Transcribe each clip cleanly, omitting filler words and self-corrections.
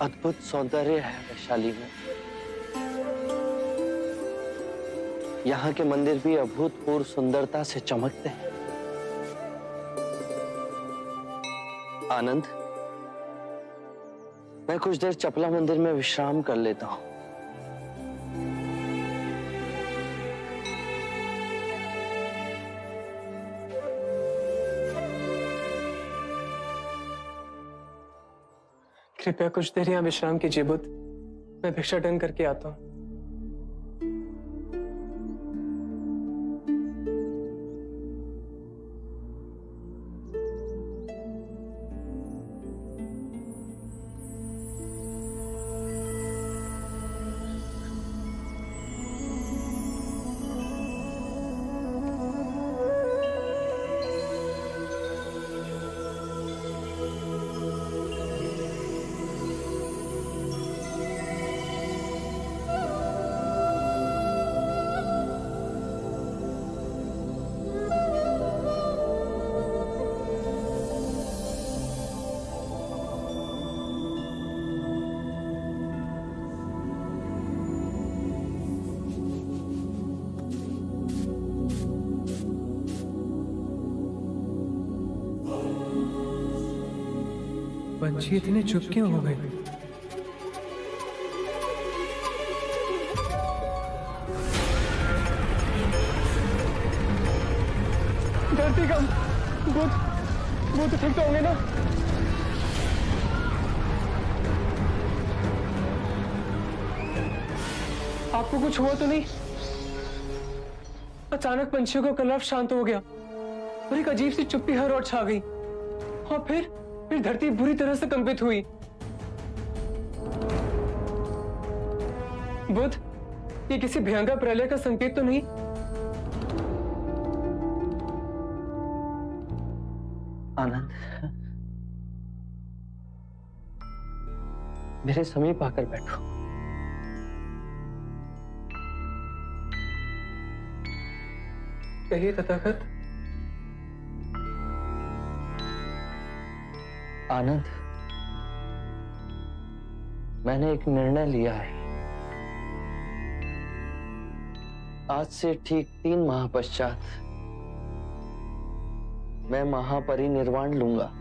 अद्भुत सौंदर्य है वैशाली में। यहाँ के मंदिर भी अभूतपूर्व सुंदरता से चमकते हैं। आनंद, मैं कुछ देर चपला मंदिर में विश्राम कर लेता हूँ। कृपया कुछ देर यहाँ विश्राम कीजिए बुद्ध। मैं भिक्षाटन करके आता हूँ। पंछी इतने चुप क्यों हो गए? धरती कम, बुद्ध ठीक तो होंगे ना? आपको कुछ हुआ तो नहीं? अचानक पंछियों का कलरव शांत हो गया और एक अजीब सी चुप्पी हर ओर छा गई और फिर धरती बुरी तरह से कंपित हुई। बुद्ध, ये किसी भयंकर प्रलय का संकेत तो नहीं? आनंद, मेरे समीप आकर बैठो। कहिए तथागत। आनंद, मैंने एक निर्णय लिया है। आज से ठीक 3 माह पश्चात मैं महापरिनिर्वाण लूंगा।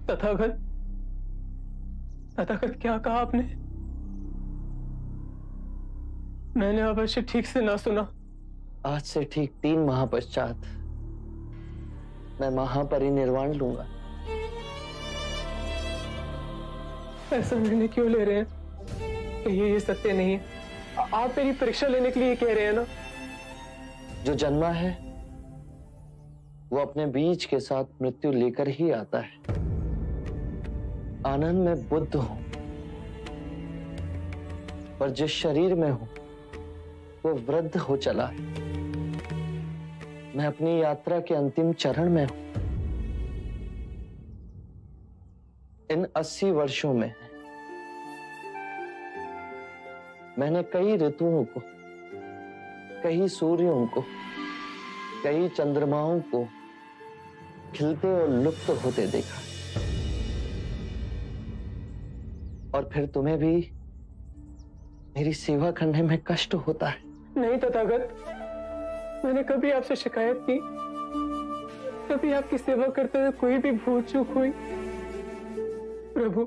तथागत, तथागत क्या कहा आपने? मैंने अवश्य ठीक से ना सुना। आज से ठीक 3 माह पश्चात मैं महापरिनिर्वाण लूंगा। ऐसा निर्णय क्यों ले रहे हैं? कहिए ये सत्य नहीं है। आप मेरी परीक्षा लेने के लिए कह रहे हैं ना? जो जन्मा है वो अपने बीज के साथ मृत्यु लेकर ही आता है। आनंद, मैं बुद्ध हूं, पर जिस शरीर में हूं वो वृद्ध हो चला है। मैं अपनी यात्रा के अंतिम चरण में हूं। इन 80 वर्षों में मैंने कई ऋतुओं को, कई सूर्यों को, कई चंद्रमाओं को खिलते और लुप्त होते देखा। और फिर तुम्हें भी मेरी सेवा करने में कष्ट होता है। नहीं तथागत, मैंने कभी आपसे शिकायत की? कभी आपकी सेवा करते हुए कोई भी भूल चूक हुई? प्रभु,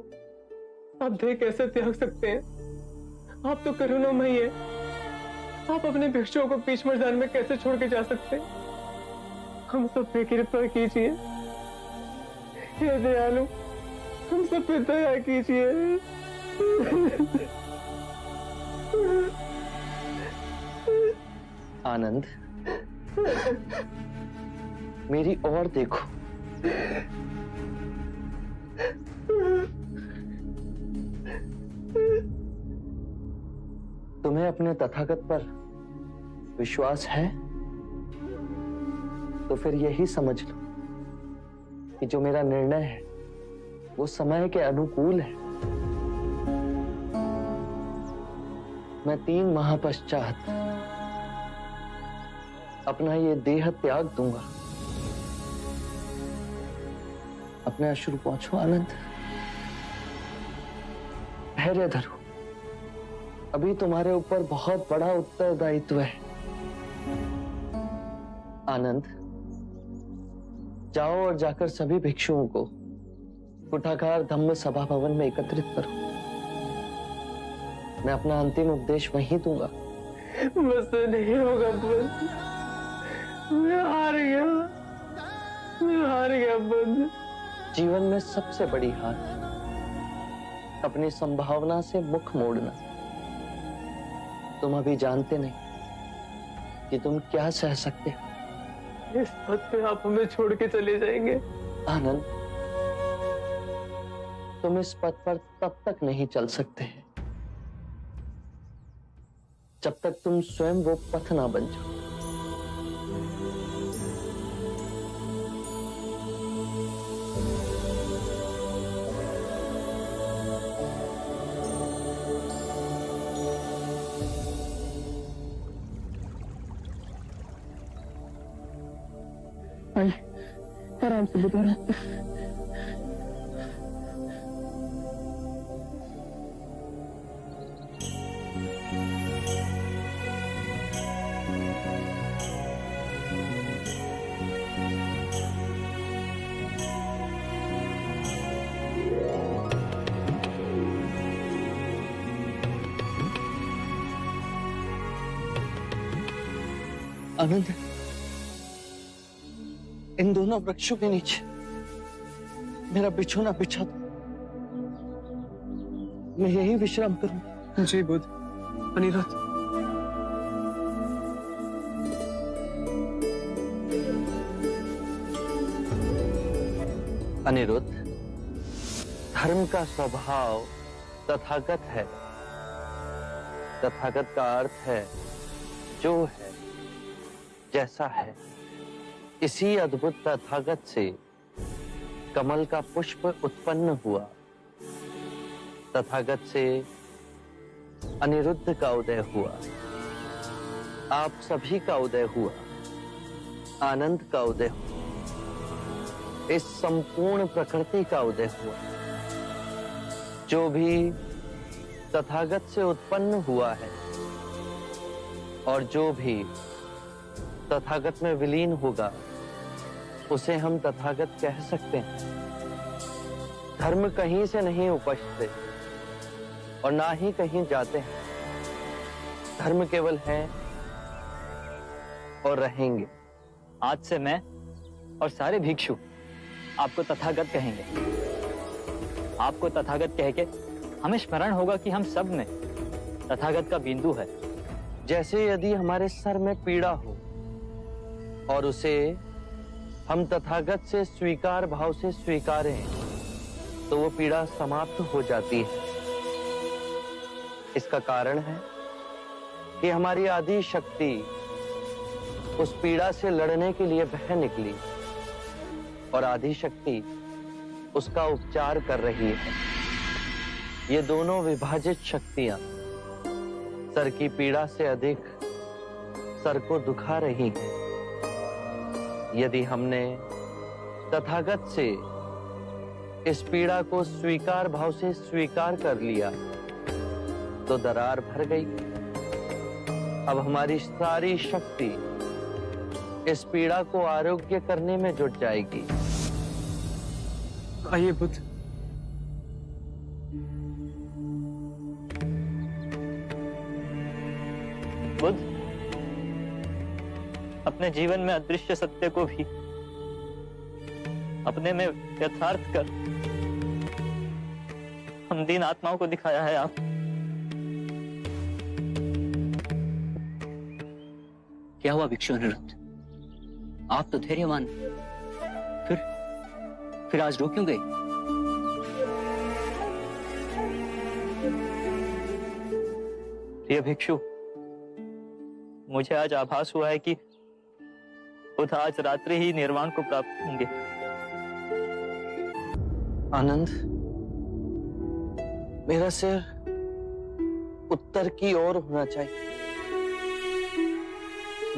आप देह कैसे त्याग सकते हैं? आप तो करुणामयी है। आप अपने भिक्षुओं को बीच मैदान में कैसे छोड़ के जा सकते हैं? हम सब पे कृपा कीजिए। हे दयालु, हम सब पे दया कीजिए। आनंद, मेरी ओर देखो। तुम्हें अपने तथागत पर विश्वास है? तो फिर यही समझ लो कि जो मेरा निर्णय है वो समय के अनुकूल है। मैं 3 माह पश्चात अपना ये देह त्याग दूंगा। अपने अश्रु पहुंचो आनंद, धैर्य धरो। अभी तुम्हारे ऊपर बहुत बड़ा उत्तरदायित्व है। आनंद, जाओ और जाकर सभी भिक्षुओं को कुठागार धम्म सभा भवन में एकत्रित करो। मैं अपना अंतिम उपदेश वहीं दूंगा। मुझसे नहीं होगा बुद्ध, मैं हार गया, मैं हार गया बुद्ध। जीवन में सबसे बड़ी हार अपनी संभावना से मुख मोड़ना। तुम अभी जानते नहीं कि तुम क्या सह सकते हो। इस पद पे आप हमें छोड़ के चले जाएंगे? आनंद, तुम इस पथ पर तब तक नहीं चल सकते जब तक तुम स्वयं वो पथ ना बन जाओ। आराम से बता रहा हूँ। आनंद, इन दोनों वृक्षों के नीचे मेरा बिछोना बिछा दो। मैं यही विश्राम करूं। जी बुद्ध। अनिरुद्ध, अनिरुद्ध, धर्म का स्वभाव तथागत है। तथागत का अर्थ है जो है, जैसा है। इसी अद्भुत तथागत से कमल का पुष्प उत्पन्न हुआ। तथागत से अनिरुद्ध का उदय हुआ। आप सभी का उदय हुआ। आनंद का उदय हुआ। इस संपूर्ण प्रकृति का उदय हुआ। जो भी तथागत से उत्पन्न हुआ है और जो भी तथागत में विलीन होगा उसे हम तथागत कह सकते हैं। धर्म कहीं से नहीं उपजते और ना ही कहीं जाते हैं। धर्म केवल है और रहेंगे। आज से मैं और सारे भिक्षु आपको तथागत कहेंगे। आपको तथागत कह के हमें स्मरण होगा कि हम सब में तथागत का बिंदु है। जैसे यदि हमारे सर में पीड़ा हो और उसे हम तथागत से स्वीकार भाव से स्वीकारें तो वो पीड़ा समाप्त हो जाती है। इसका कारण है कि हमारी आदि शक्ति उस पीड़ा से लड़ने के लिए बह निकली और आदि शक्ति उसका उपचार कर रही है। ये दोनों विभाजित शक्तियां सर की पीड़ा से अधिक सर को दुखा रही हैं। यदि हमने तथागत से इस पीड़ा को स्वीकार भाव से स्वीकार कर लिया तो दरार भर गई। अब हमारी सारी शक्ति इस पीड़ा को आरोग्य करने में जुट जाएगी। आइए बुद्ध। बुद्ध, अपने जीवन में अदृश्य सत्य को भी अपने में यथार्थ कर हम दीन आत्माओं को दिखाया है आप। क्या हुआ भिक्षु अनिरुद्ध? आप तो धैर्यवान, फिर आज रो क्यों गए? प्रिय भिक्षु, मुझे आज आभास हुआ है कि बुद्ध आज रात्रि ही निर्वाण को प्राप्त होंगे। आनंद, मेरा सिर उत्तर की ओर होना चाहिए।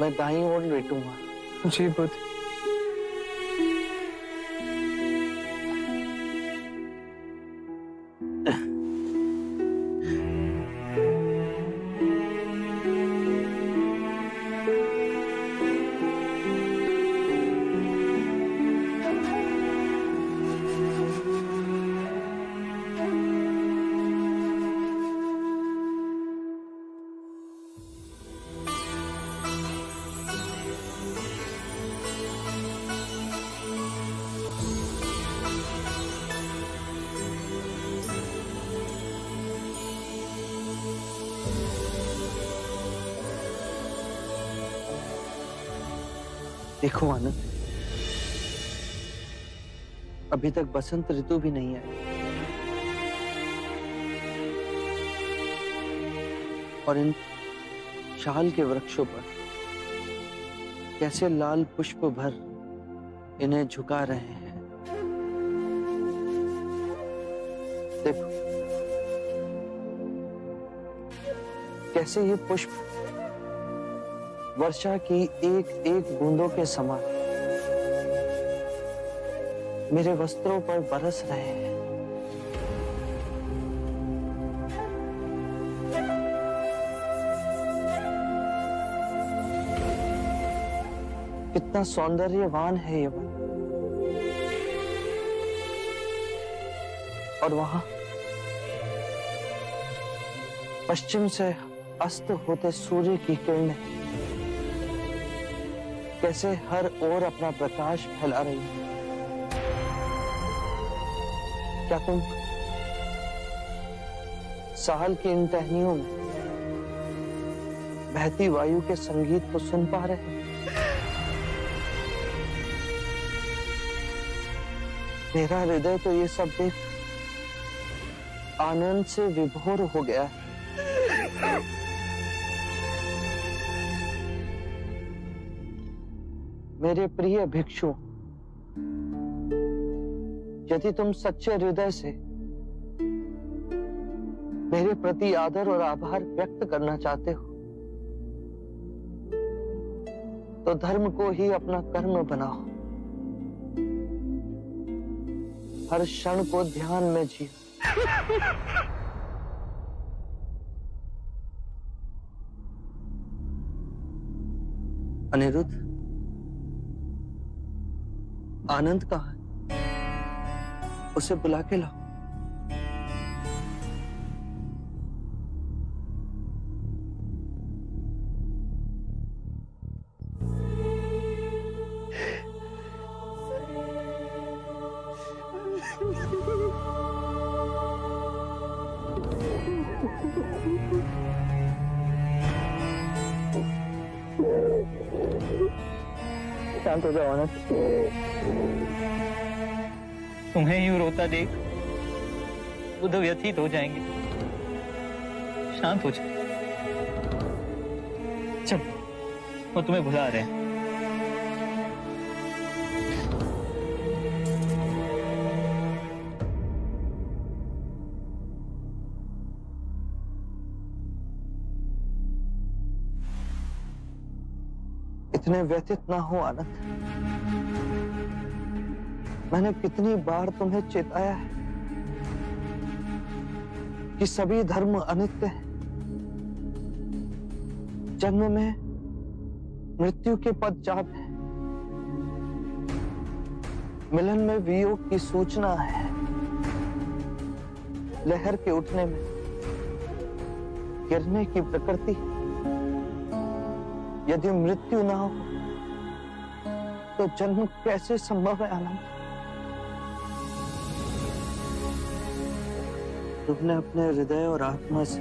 मैं दाईं ओर लेटूंगा। जी बुद्ध। देखो आनंद, अभी तक बसंत ऋतु भी नहीं आई और इन शाल के वृक्षों पर कैसे लाल पुष्प भर इन्हें झुका रहे हैं। देखो कैसे ये पुष्प वर्षा की एक एक बूंदों के समान मेरे वस्त्रों पर बरस रहे हैं। कितना सौंदर्यवान है ये वन। और वहां पश्चिम से अस्त होते सूर्य की किरणें कैसे हर ओर अपना प्रकाश फैला रही है। क्या तुम साल की इन टहनियों में बहती वायु के संगीत को सुन पा रहे हैं? मेरा हृदय तो ये सब देख आनंद से विभोर हो गया है। मेरे प्रिय भिक्षु, यदि तुम सच्चे हृदय से मेरे प्रति आदर और आभार व्यक्त करना चाहते हो तो धर्म को ही अपना कर्म बनाओ। हर क्षण को ध्यान में जियो। अनिरुद्ध, आनंद कहाँ है? उसे बुला के लाओ। शांत हो जाओ आनंद। तुम्हें यूं रोता देख बुध व्यथित हो जाएंगे। शांत हो जाओ। चल, वो तुम्हें बुला रहे हैं। इतने व्यथित ना हो आनंद। मैंने कितनी बार तुम्हें चेताया है कि सभी धर्म अनित्य हैं। जन्म में मृत्यु के पदचाप है, मिलन में वियोग की सूचना है, लहर के उठने में गिरने की प्रकृति। यदि मृत्यु ना हो तो जन्म कैसे संभव है आनंद? तुमने अपने हृदय और आत्मा से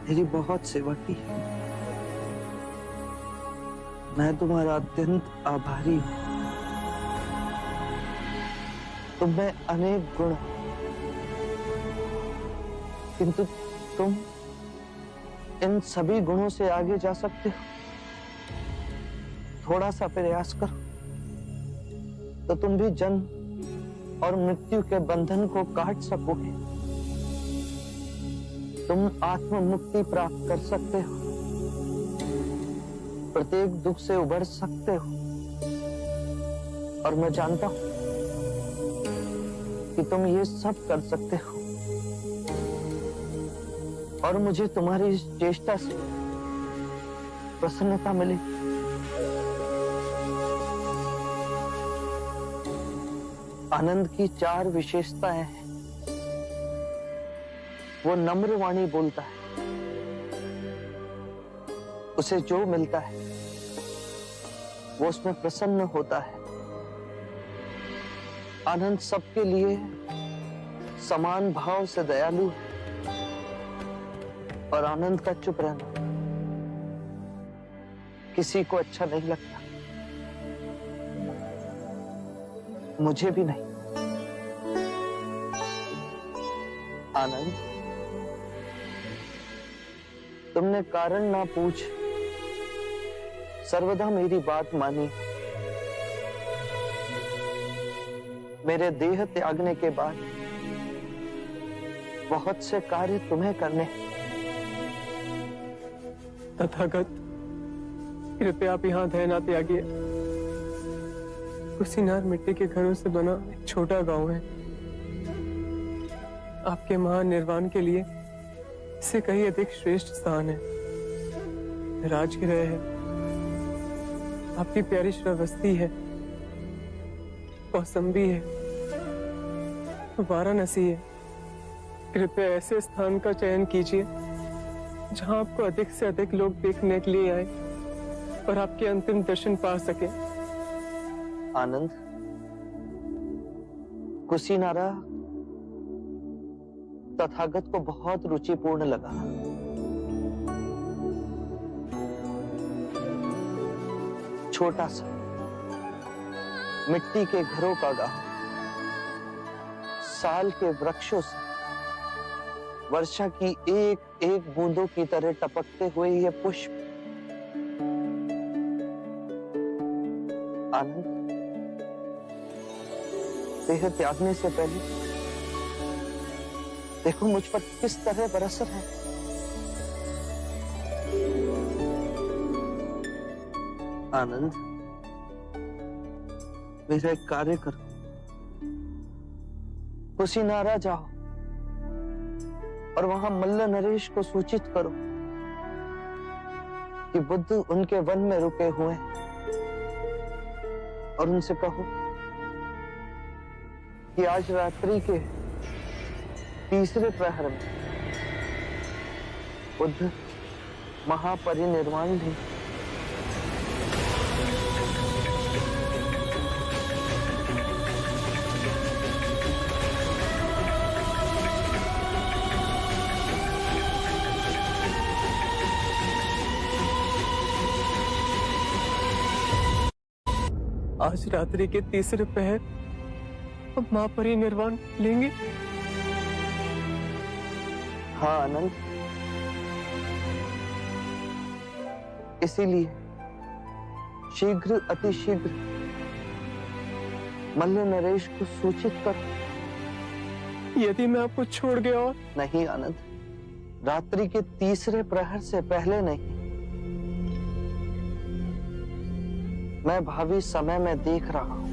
मेरी बहुत सेवा की है। मैं तुम्हारा अत्यंत आभारी हूं। तुम में अनेक गुण, किंतु तुम इन सभी गुणों से आगे जा सकते हो। थोड़ा सा प्रयास करो तो तुम भी जन्म और मृत्यु के बंधन को काट सकोगे। तुम आत्म मुक्ति प्राप्त कर सकते हो, प्रत्येक दुख से उबर सकते हो। और मैं जानता हूं कि तुम ये सब कर सकते हो, और मुझे तुम्हारी इस चेष्टा से प्रसन्नता मिलेगी। आनंद की 4 विशेषताएं हैं। वो नम्र वाणी बोलता है, उसे जो मिलता है वो उसमें प्रसन्न होता है। आनंद सबके लिए समान भाव से दयालु है, और आनंद का चुप रहना किसी को अच्छा नहीं लगता, मुझे भी नहीं। आनंद, तुमने कारण ना पूछ सर्वदा मेरी बात मानी। मेरे देह त्यागने के बाद बहुत से कार्य तुम्हें करने हैं। तथागत, कृपया आप यहाँ दया ना त्यागिए। कुशीनार मिट्टी के घरों से बना एक छोटा गांव है। आपके महान निर्वाण के लिए इससे कहीं अधिक श्रेष्ठ स्थान है। राजगृह है, आपकी प्यारी श्रावस्ती है, कौसंबी है, वाराणसी है। कृपया ऐसे स्थान का चयन कीजिए जहां आपको अधिक से अधिक लोग देखने के लिए आए और आपके अंतिम दर्शन पा सके। आनंद, कुशीनारा तथागत को बहुत रुचिपूर्ण लगा। छोटा सा मिट्टी के घरों का गांव, साल के वृक्षों से वर्षा की एक एक बूंदों की तरह टपकते हुए ये पुष्प। आनंद, देह त्यागने से पहले देखो मुझ पर किस तरह बरस रहे हैं। आनंद, मेरा एक कार्य करो, कुशीनारा जाओ और वहां मल्ल नरेश को सूचित करो कि बुद्ध उनके वन में रुके हुए हैं, और उनसे कहो कि आज रात्रि के 3रे प्रहर में बुद्ध महापरिनिर्वाण लें। आज रात्रि के 3रे पहर हम महापरिनिर्वाण लेंगे। हाँ आनंद, इसीलिए शीघ्र अतिशीघ्र मल्ल नरेश को सूचित करो। यदि मैं आपको छोड़ गया और नहीं आनंद, रात्रि के 3रे प्रहर से पहले नहीं। मैं भावी समय में देख रहा हूं,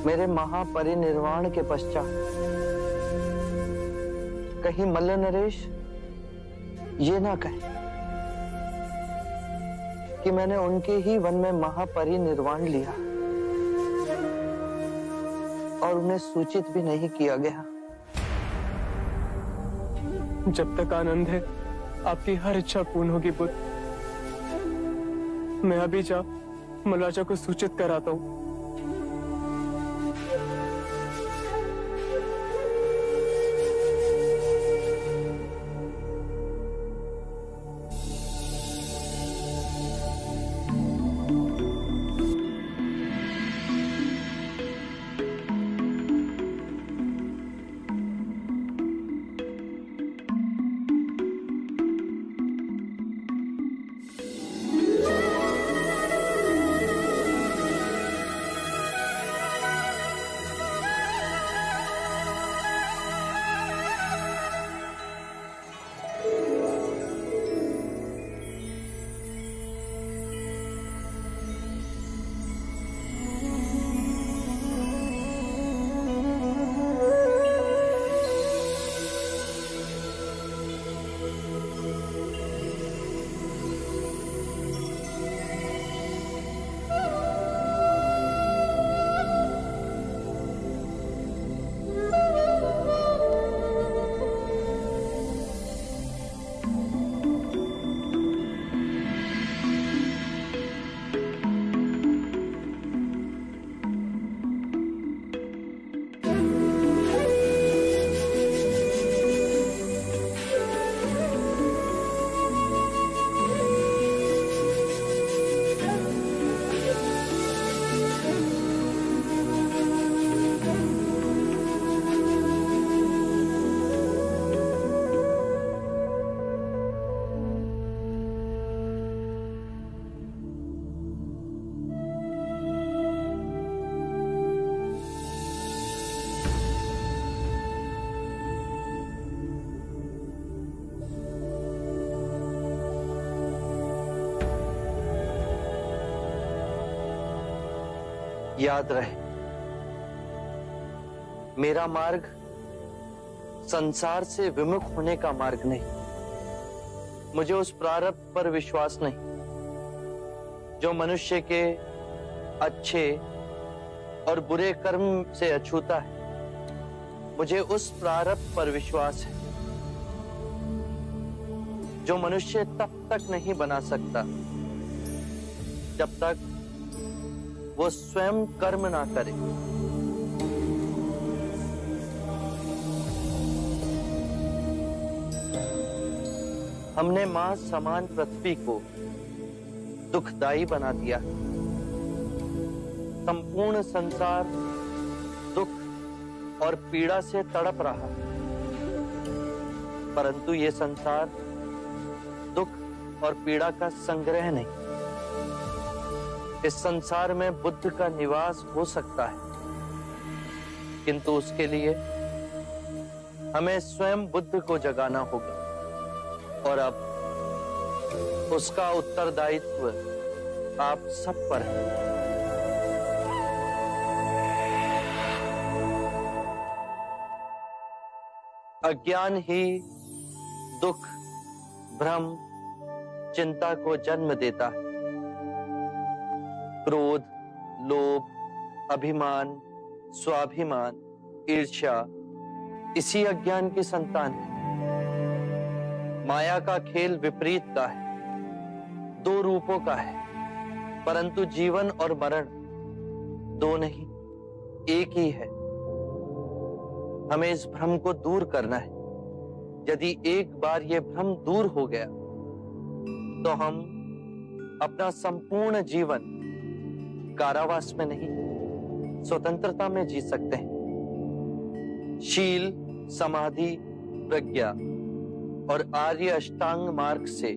मेरे महापरिनिर्वाण के पश्चात कहीं मल्ल नरेश ये ना कहे कि मैंने उनके ही वन में महापरिनिर्वाण लिया और उन्हें सूचित भी नहीं किया गया। जब तक आनंद है, आपकी हर इच्छा पूर्ण होगी बुद्ध। मैं अभी जा मलाजा को सूचित कराता हूं। याद रहे, मेरा मार्ग संसार से विमुख होने का मार्ग नहीं। मुझे उस प्रारब्ध पर विश्वास नहीं जो मनुष्य के अच्छे और बुरे कर्म से अछूता है। मुझे उस प्रारब्ध पर विश्वास है जो मनुष्य तब तक नहीं बना सकता जब तक वो स्वयं कर्म ना करे। हमने मां समान पृथ्वी को दुखदाई बना दिया। संपूर्ण संसार दुख और पीड़ा से तड़प रहा, परंतु ये संसार दुख और पीड़ा का संग्रह नहीं। इस संसार में बुद्ध का निवास हो सकता है, किंतु उसके लिए हमें स्वयं बुद्ध को जगाना होगा। और अब उसका उत्तरदायित्व आप सब पर है। अज्ञान ही दुख, भ्रम, चिंता को जन्म देता है। क्रोध, लोभ, अभिमान, स्वाभिमान, ईर्ष्या इसी अज्ञान की संतान है। माया का खेल विपरीत का है, दो रूपों का है, परंतु जीवन और मरण दो नहीं, एक ही है। हमें इस भ्रम को दूर करना है। यदि एक बार यह भ्रम दूर हो गया तो हम अपना संपूर्ण जीवन कारावास में नहीं, स्वतंत्रता में जी सकते हैं। शील, समाधि, प्रज्ञा और आर्य अष्टांग मार्ग से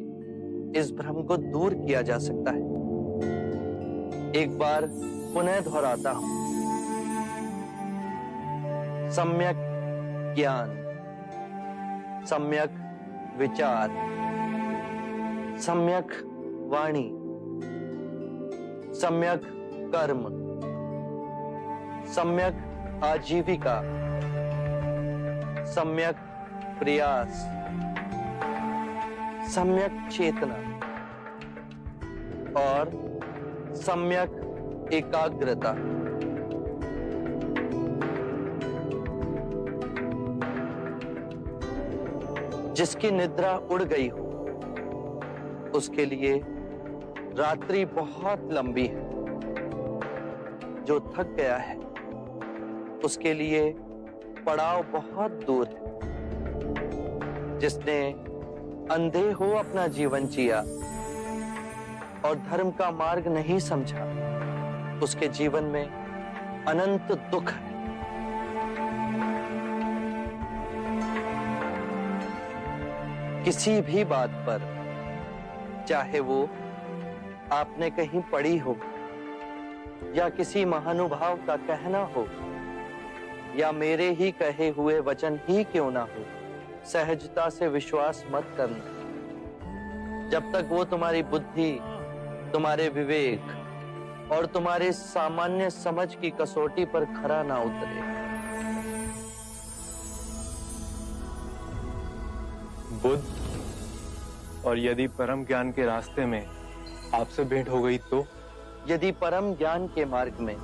इस भ्रम को दूर किया जा सकता है। एक बार पुनः दोहराता हूं, सम्यक ज्ञान, सम्यक विचार, सम्यक वाणी, सम्यक कर्म, सम्यक आजीविका, सम्यक प्रयास, सम्यक चेतना और सम्यक एकाग्रता। जिसकी निद्रा उड़ गई हो उसके लिए रात्रि बहुत लंबी है। जो थक गया है उसके लिए पड़ाव बहुत दूर है। जिसने अंधे हो अपना जीवन जिया और धर्म का मार्ग नहीं समझा, उसके जीवन में अनंत दुख है। किसी भी बात पर, चाहे वो आपने कहीं पढ़ी हो या किसी महानुभाव का कहना हो या मेरे ही कहे हुए वचन ही क्यों ना हो, सहजता से विश्वास मत करना जब तक वो तुम्हारी बुद्धि, तुम्हारे विवेक और तुम्हारे सामान्य समझ की कसौटी पर खरा ना उतरे। बुद्ध, और यदि परम ज्ञान के रास्ते में आपसे भेंट हो गई तो? यदि परम ज्ञान के मार्ग में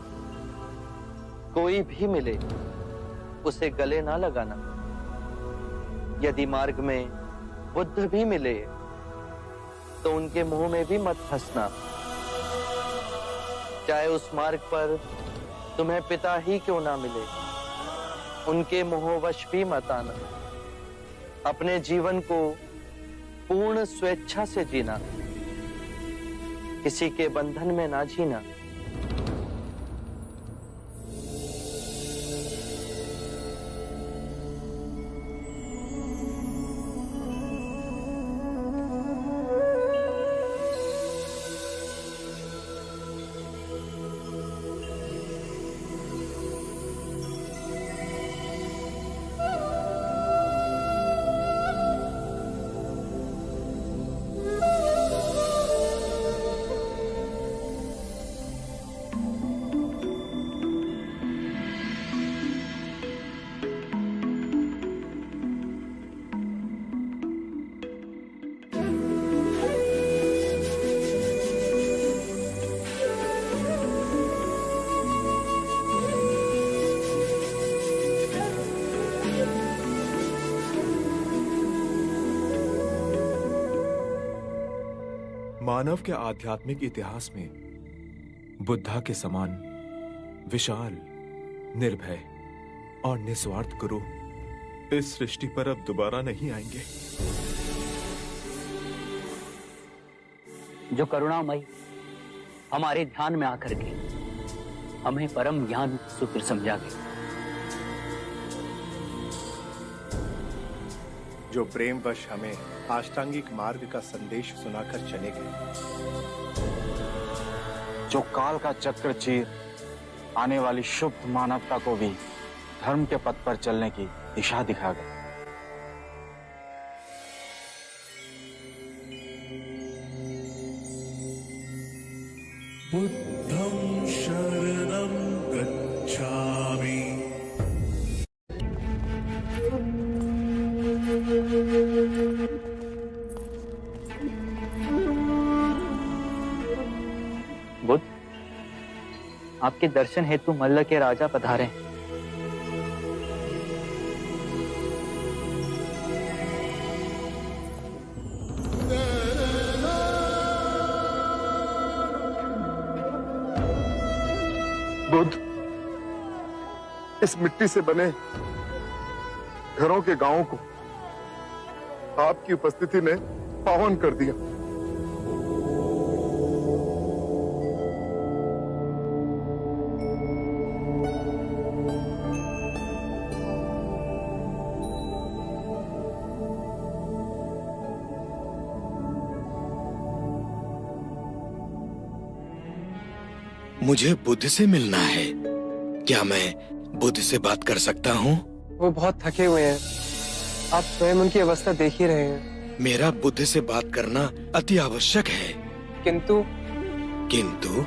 कोई भी मिले उसे गले ना लगाना। यदि मार्ग में बुद्ध भी मिले तो उनके मुंह में भी मत फंसना। चाहे उस मार्ग पर तुम्हें पिता ही क्यों ना मिले, उनके मोहवश भी मत आना। अपने जीवन को पूर्ण स्वेच्छा से जीना, किसी के बंधन में ना जीना। मानव के आध्यात्मिक इतिहास में बुद्धा के समान विशाल, निर्भय और निस्वार्थ गुरु इस सृष्टि पर अब दोबारा नहीं आएंगे। जो करुणामयी हमारे ध्यान में आकर के हमें परम ज्ञान सूत्र समझा गए, जो प्रेमवश हमें अष्टांगिक मार्ग का संदेश सुनाकर चले गए, जो काल का चक्र चीर आने वाली शुभ मानवता को भी धर्म के पथ पर चलने की दिशा दिखा गए। बुद्धं शरणं गच्छामि। बुद्ध, आपके दर्शन हेतु मल्ल के राजा पधारे हैं। बुद्ध, इस मिट्टी से बने घरों के गांवों को आपकी उपस्थिति ने पावन कर दिया। मुझे बुद्ध से मिलना है। क्या मैं बुद्ध से बात कर सकता हूँ? वो बहुत थके हुए हैं, आप स्वयं उनकी अवस्था देख ही रहे हैं। मेरा बुद्ध से बात करना अति आवश्यक है। किंतु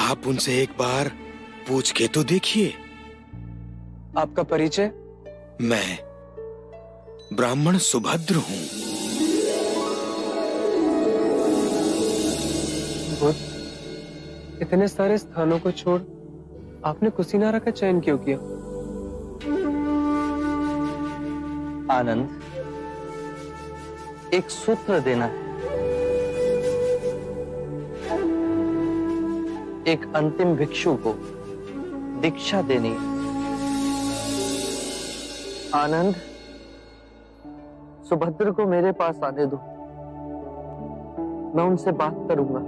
आप उनसे एक बार पूछ के तो देखिए। आपका परिचय? मैं ब्राह्मण सुभद्र हूँ। बुद्ध, इतने सारे स्थानों को छोड़ आपने कुशीनारा का चयन क्यों किया? आनंद, एक सूत्र देना है, एक अंतिम भिक्षु को दीक्षा देनी है। आनंद, सुभद्र को मेरे पास आने दो, मैं उनसे बात करूंगा।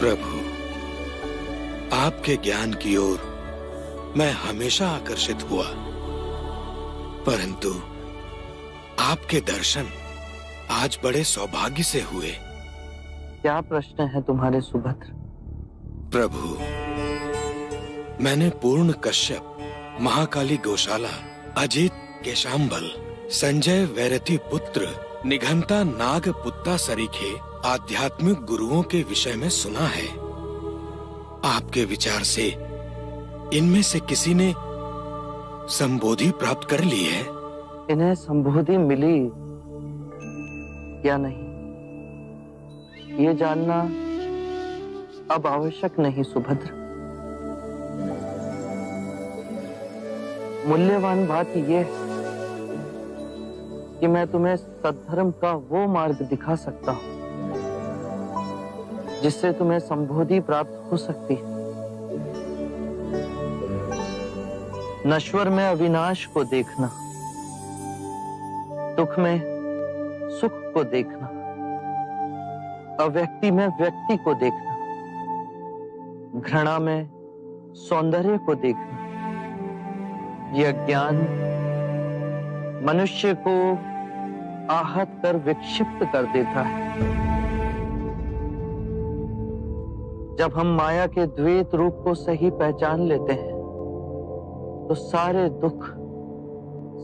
प्रभु, आपके ज्ञान की ओर मैं हमेशा आकर्षित हुआ, परंतु आपके दर्शन आज बड़े सौभाग्य से हुए। क्या प्रश्न है तुम्हारे सुभद्र? प्रभु, मैंने पूर्ण कश्यप, महाकाली गौशाला, अजित केशाम्बल, संजय वैरथी पुत्र, निघंता नाग पुत्ता सरीखे आध्यात्मिक गुरुओं के विषय में सुना है। आपके विचार से इनमें से किसी ने संबोधि प्राप्त कर ली है? इन्हें संबोधि मिली या नहीं, ये जानना अब आवश्यक नहीं सुभद्र। मूल्यवान बात यह है कि मैं तुम्हें सद्धर्म का वो मार्ग दिखा सकता हूं जिससे तुम्हें संबोधि प्राप्त हो सकती है। नश्वर में अविनाश को देखना, दुख में सुख को देखना, अव्यक्ति में व्यक्ति को देखना, घृणा में सौंदर्य को देखना, यह ज्ञान मनुष्य को आहत कर विक्षिप्त कर देता है। जब हम माया के द्वैत रूप को सही पहचान लेते हैं तो सारे दुख,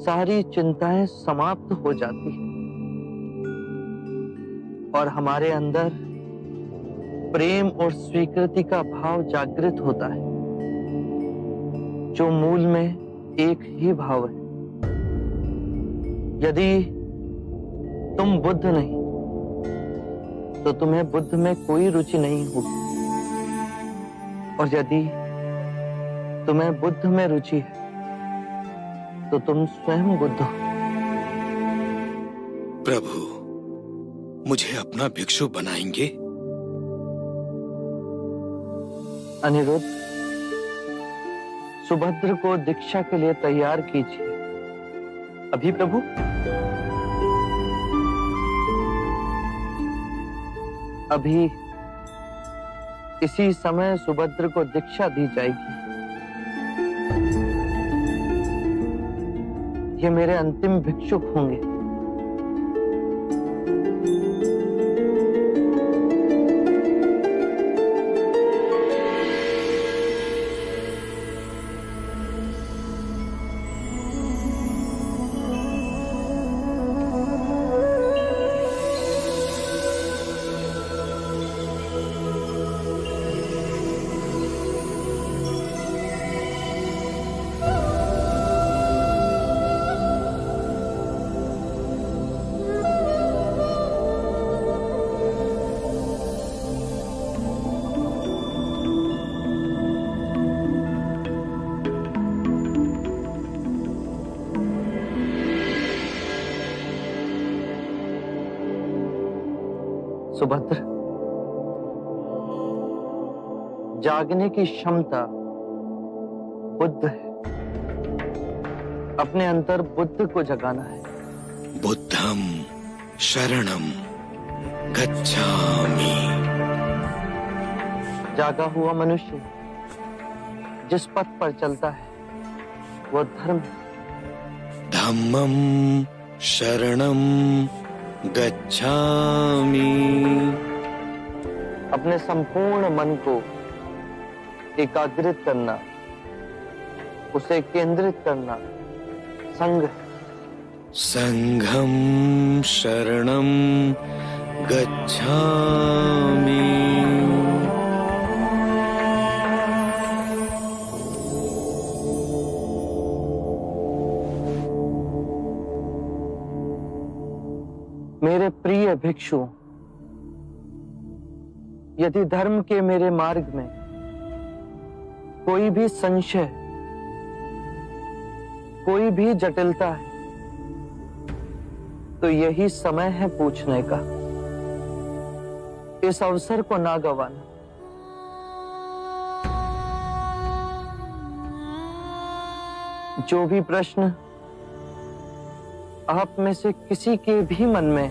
सारी चिंताएं समाप्त हो जाती हैं और हमारे अंदर प्रेम और स्वीकृति का भाव जागृत होता है, जो मूल में एक ही भाव है, यदि तुम बुद्ध नहीं तो तुम्हें बुद्ध में कोई रुचि नहीं होगी, और यदि तुम्हें बुद्ध में रुचि है तो तुम स्वयं बुद्ध हो। प्रभु, मुझे अपना भिक्षु बनाएंगे? अनिरुद्ध, सुभद्र को दीक्षा के लिए तैयार कीजिए। अभी प्रभु? अभी इसी समय सुभद्र को दीक्षा दी जाएगी। ये मेरे अंतिम भिक्षुक होंगे। सुभद्र, जागने की क्षमता बुद्ध है। अपने अंदर बुद्ध को जगाना है। बुद्धम शरणम गच्छामि। जागा हुआ मनुष्य जिस पथ पर चलता है वो धर्म है। धम्मम शरणम गच्छामि। अपने संपूर्ण मन को एकाग्रित करना, उसे केंद्रित करना संघ। संघम शरणम गच्छामि। मेरे प्रिय भिक्षु, यदि धर्म के मेरे मार्ग में कोई भी संशय, कोई भी जटिलता है तो यही समय है पूछने का। इस अवसर को ना गवाना। जो भी प्रश्न आप में से किसी के भी मन में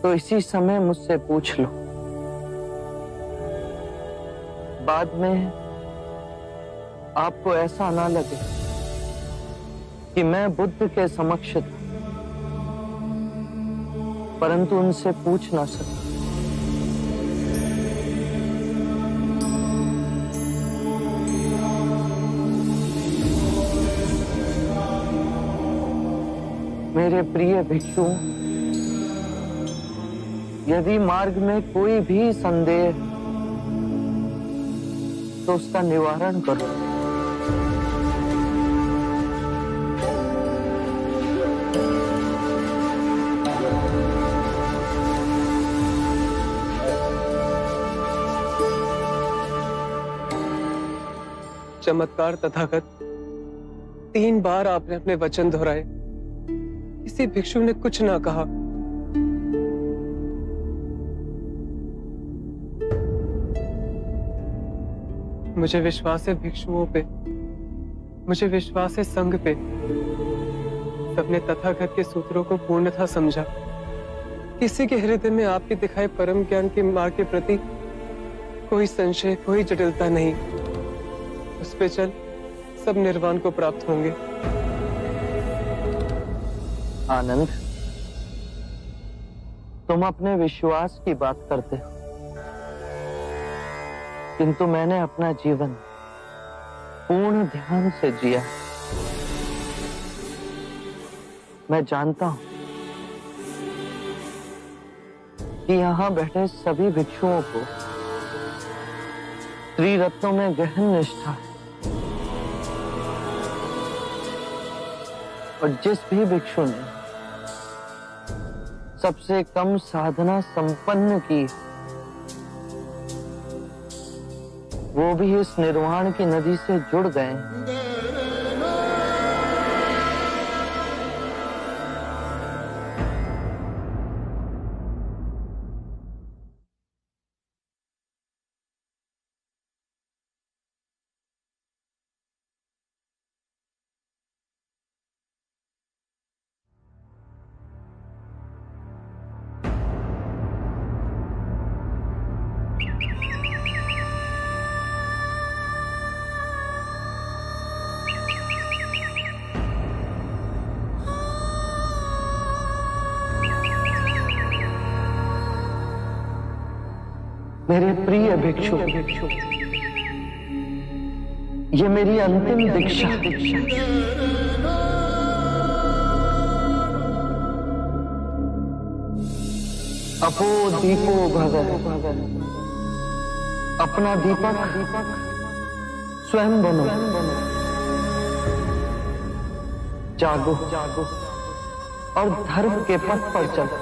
तो इसी समय मुझसे पूछ लो। बाद में आपको ऐसा ना लगे कि मैं बुद्ध के समक्ष था परंतु उनसे पूछ ना सका। मेरे प्रिय भिक्षु, यदि मार्ग में कोई भी संदेह तो उसका निवारण करो। चमत्कार तथागत, 3 बार आपने अपने वचन दोहराए, किसी भिक्षु ने कुछ ना कहा। मुझे विश्वास है भिक्षुओं पे, मुझे विश्वास है संघ पे। सबने तथागत के सूत्रों को पूर्णतः समझा। किसी के हृदय में आपके दिखाए परम ज्ञान के मार्ग के प्रति कोई संशय, कोई जटिलता नहीं। उस पे चल सब निर्वाण को प्राप्त होंगे। आनंद, तुम अपने विश्वास की बात करते हो, किंतु मैंने अपना जीवन पूर्ण ध्यान से जिया। मैं जानता हूं कि यहां बैठे सभी भिक्षुओं को त्रिरत्नों में गहन निष्ठा है। और जिस भी भिक्षु ने सबसे कम साधना संपन्न की, वो भी इस निर्वाण की नदी से जुड़ गए। मेरे प्रिय भिक्षु, ये मेरी अंतिम दीक्षा। अपो दीपो भव, अपना दीपक स्वयं बनो। जागो और धर्म के पथ पर चलो।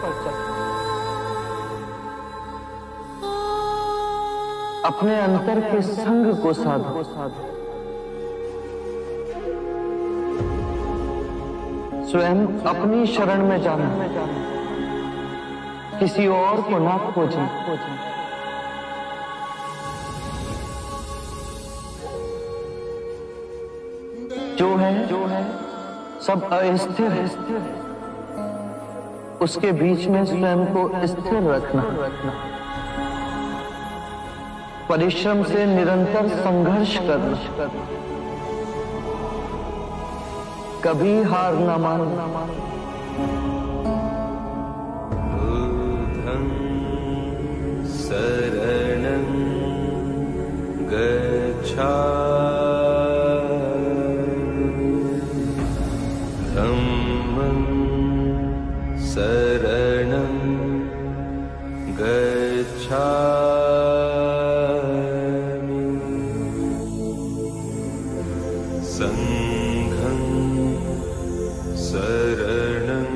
अपने अंतर के संग को साधो। स्वयं अपनी शरण में जाना, किसी और को ना खोजना। जो है सब अस्थिर है, उसके बीच में स्वयं को स्थिर रखना। परिश्रम से निरंतर संघर्ष करना, कभी हार न मानना। बुद्धं शरणं गच्छामि, धम्मं शरणं गच्छामि, संघं शरणं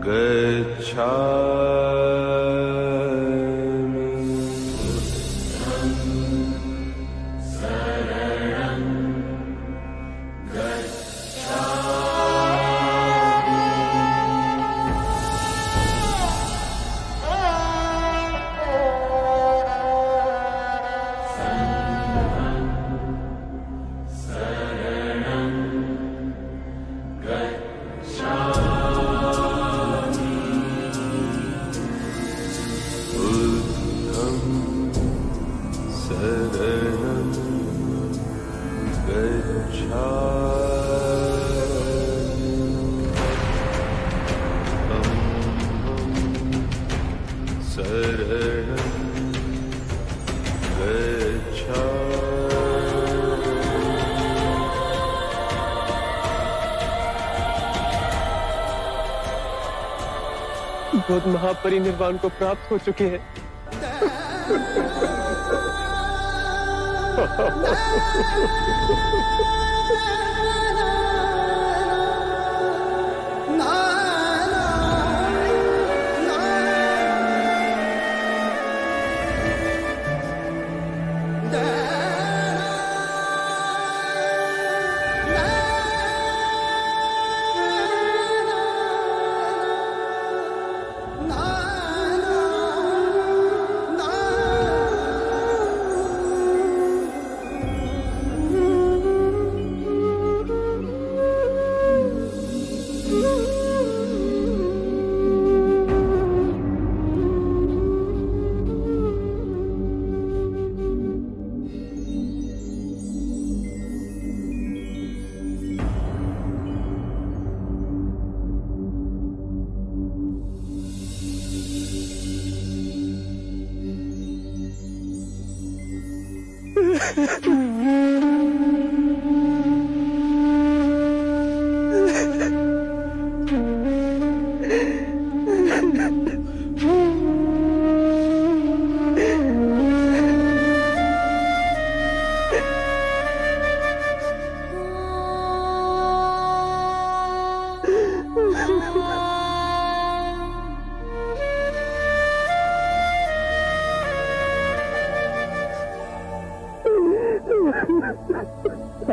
गच्छामि। बुद्ध महापरिनिर्वाण को प्राप्त हो चुके हैं।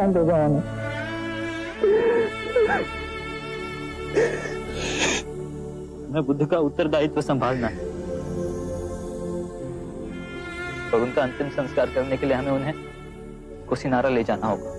शांत हो जाओ। मैं बुद्ध का उत्तरदायित्व संभालना है और उनका अंतिम संस्कार करने के लिए हमें उन्हें कुशीनारा ले जाना होगा।